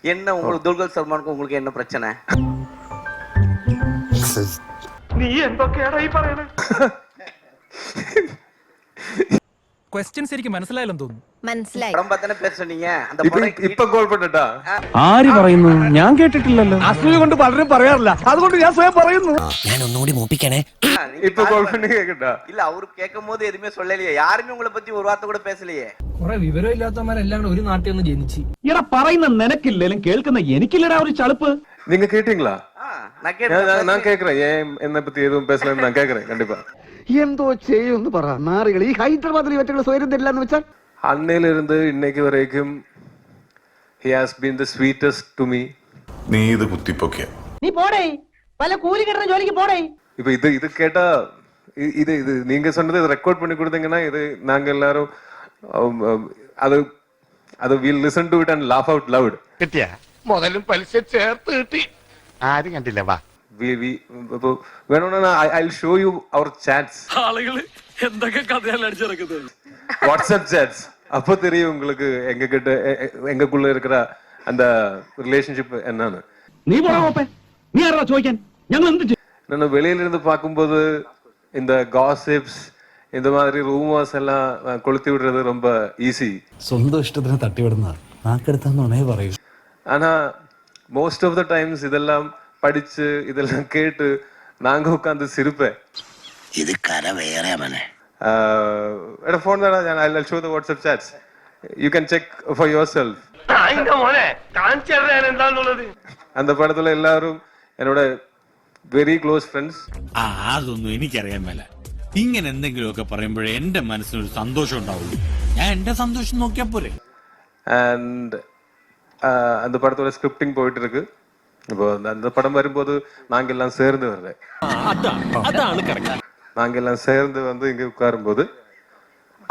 என்ன உங்களுக்கு துல்கர் சல்மானுக்கும் உங்களுக்கு என்ன பிரச்சனை? നീ എന്തൊക്കെയാടാ ഈ പറയണേ? ക്വസ്റ്റ്യൻസ് എനിക്ക് മനസ്സിലായില്ലെന്ന് തോന്നുന്നു. മനസ്സിലായി. படம் பார்த்தனே பேச சொன்னீங்க. அந்த படம் ഇപ്പൊ കോൾ പണ്ടാ ആര് പറയുന്നു? ഞാൻ കേട്ടിട്ടില്ലല്ലോ. അസൂയ കൊണ്ട് പലരും പറയാറില്ല, അതുകൊണ്ട് ഞാൻ സ്വയം പറയുന്നു. ഞാൻ ഒന്നുകൂടി മൂപ്പിക്കണേ. ഇപ്പൊ കോൾ പണ്ട് കേക്കട്ടാ? இல்ல அவரு கேட்கும்போது எதுவுமே சொல்லலையே, யாருமே உங்களை பத்தி ஒரு வார்த்தை கூட பேசலையே. കുറെ വിവരം ഇല്ലാത്തവന്മാരെല്ലാം കൂടെ ഒരു നാട്ടിൽ ഒന്ന് ജനിച്ച്. ഇടാ പറയുന്ന നിനക്കില്ലേലും കേൾക്കുന്ന എനിക്കില്ലടാ ഒരു ചളുപ്പ്. நீங்க கேட்டீங்களா? நான் கேட்டேன். நான் கேக்குறேன். ஏன் என்ன பத்தி எதுவும் பேசலன்னு நான் கேக்குறேன். கண்டிப்பா എന്തോ ചെയ്യുമെന്ന് പറ. നാറികൾ ഈ ഹൈദരാബാദിൽ ഇവറ്റുകൾ സ്വയം തരില്ലെന്ന് വെച്ചാൽ അന്നയില് ഇருந்து இன்னைக்கு வரைக்கும் he has been the sweetest to me. നീ ഇത് കുത്തിപ്പൊക്കിയ നീ പോടേ, പല കൂലി കിട്ടുന്ന ജോലിക്ക് പോടേ. இப்ப இது கேட்டா இது நீங்க சொன்னது ரெக்கார்ட் பண்ணி கொடுத்தீங்கன்னா இது நாங்க எல்லாரும் அது we'll listen to it and laugh out loud. കിട്ടിയ മുതലും പലിശ ചേർത്ത് കിട്ടി. ആരും കണ്ടില്ല. വാ വേണമെന്നാ I'll show you our chats. ആളുകള് എന്തൊക്കെ കഥയാണ് അടിച്ചിറക്കുന്നത്. WhatsApp chats. அப்போ தெரியும் உங்களுக்கு எங்களுக்குள்ள இருக்கிற அந்த ரிலேஷன்ஷிப் என்னன்னு. നീ പോടാ ഓപ്പൻ. നീ ആരാ ചോദിക്കാൻ? ഞങ്ങൾ എന്ത് ചെയ്യും? நான் வெளியில இருந்து பார்க்கும்போது இந்த gossips இந்த மாதிரி ரூமர்ஸ் எல்லாம் கொளுத்தி விடுறது ரொம்ப ஈஸி. സ്വന്തം ഇഷ്ടത്തിന് തട്ടിവിടുന്ന നാക്കെടുത്താന്നേ പറയൂ. ஆனா மோஸ்ட் ஆஃப் த டைம்ஸ் இதெல்லாம் படிச்சு இதெல்லாம் கேட்டு நாங்க உட்காந்து சிரிப்பேன். ഇത് കര വേറെ മനെ. എടാ ഫോൺ തരാ, ഞാൻ I'll show the WhatsApp chats. You can check for yourself. മോനെ കാണിച്ചു തരാൻ എന്താന്നുള്ളത്. அந்த படத்துல எல்லாரும் என்னோட വെരി ക്ലോസ് ഫ്രണ്ട്സ്. അതൊന്നും എനിക്കറിയാൻ മേല. ഇങ്ങനെ എന്തെങ്കിലുമൊക്കെ പറയുമ്പോഴേ എന്റെ മനസ്സിനൊരു സന്തോഷം ഉണ്ടാവുള്ളൂ. ഞാൻ എന്റെ സന്തോഷം നോക്കിയാ പോരെ. And அந்த படத்தோட ஸ்கிரிப்டிங் போயிட்டு இருக்கு. இப்போ அந்த படம் வரும்போது நாங்க எல்லாம் சேர்ந்து வர்றேன். நாங்க எல்லாம் சேர்ந்து வந்து இங்க உட்காரும்போது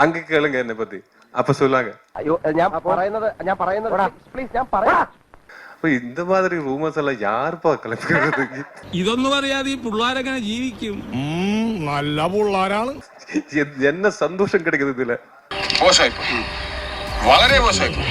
அங்க கேளுங்க என்னை பத்தி, அப்ப சொல்லாங்க. അപ്പൊ இந்த மாதிரி ரூமர்ஸ் எல்லாம் யாருப்பா கிளப்பிடுறது? ഇതൊന്നും അറിയാതെ ഈ പിള്ളേരെങ്ങനെ ജീവിക്കും? നല്ല പിള്ളേരാണ്. என்ன சந்தோஷம் கிடைக்குது இதுல? മോശമായിപ്പോ, വളരെ മോശമായിപ്പോ.